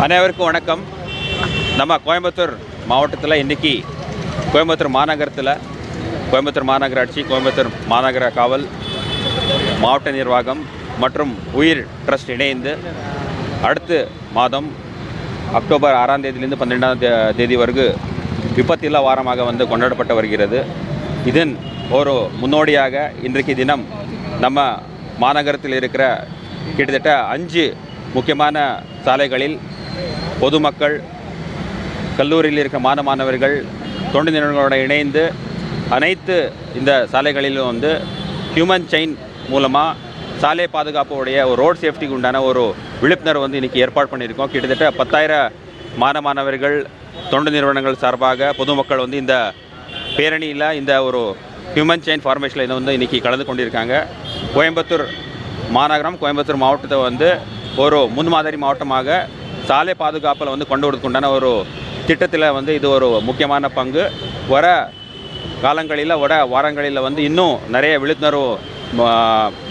அனைவருக்கும் வணக்கம். நம்ம கோயம்புத்தூர் மாவட்டத்தில் இன்றைக்கி கோயம்புத்தூர் மாநகரத்தில் கோயம்புத்தூர் மாநகராட்சி, கோயம்புத்தூர் மாநகர காவல், மாவட்ட நிர்வாகம் மற்றும் உயிர் ட்ரஸ்ட் இணைந்து அடுத்த மாதம் அக்டோபர் 6ஆம் தேதியிலிருந்து 12ஆம் தேதி வரைக்கும் விபத்தில்லா வாரமாக கொண்டாடப்பட்டு வருகிறது. இதன் ஒரு முன்னோடியாக இன்றைக்கு தினம் நம்ம மாநகரத்தில் இருக்கிற கிட்டத்தட்ட 5 முக்கியமான சாலைகளில் பொதுமக்கள், கல்லூரியில் இருக்கிற மாணவர்கள், தொண்டு நிறுவனங்களோடு இணைந்து அனைத்து இந்த சாலைகளிலும் ஹியூமன் செயின் மூலமாக சாலை பாதுகாப்புடைய ஒரு ரோட் சேஃப்டிக்கு உண்டான ஒரு விழிப்புணர்வு இன்றைக்கி ஏற்பாடு பண்ணியிருக்கோம். கிட்டத்தட்ட 10,000 மாணவர்கள், தொண்டு நிறுவனங்கள் சார்பாக பொதுமக்கள் இந்த பேரணியில் இந்த ஒரு ஹியூமன் செயின் ஃபார்மேஷனில் இன்றைக்கி கலந்து கொண்டிருக்காங்க. கோயம்புத்தூர் மாநகரம், கோயம்புத்தூர் மாவட்டத்தை ஒரு முன்மாதிரி மாவட்டமாக சாலை பாதுகாப்பில் கொண்டு வரதுக்குண்டான ஒரு திட்டத்தில் இது ஒரு முக்கியமான பங்கு. வர காலங்களில், வர வாரங்களில் இன்னும் நிறைய விழிப்புணர்வு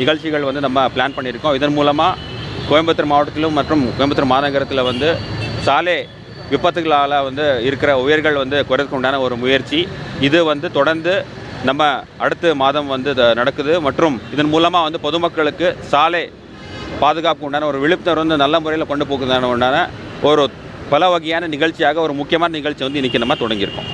நிகழ்ச்சிகள் நம்ம பிளான் பண்ணியிருக்கோம். இதன் மூலமாக கோயம்புத்தூர் மாவட்டத்திலும் மற்றும் கோயம்புத்தூர் மாநகரத்தில் சாலை விபத்துகளால் இருக்கிற உயிர்கள் குறைறதுக்கு உண்டான ஒரு முயற்சி. இது தொடர்ந்து நம்ம அடுத்த மாதம் நடக்குது. மற்றும் இதன் மூலமாக பொதுமக்களுக்கு சாலை பாதுகாப்பு உண்டான ஒரு விழிப்புணர்வு நல்ல முறையில் கொண்டு போக்குதான உண்டான ஒரு பல வகையான நிகழ்ச்சியாக ஒரு முக்கியமான நிகழ்ச்சி இன்றைக்கி நம்ம தொடங்கியிருக்கோம்.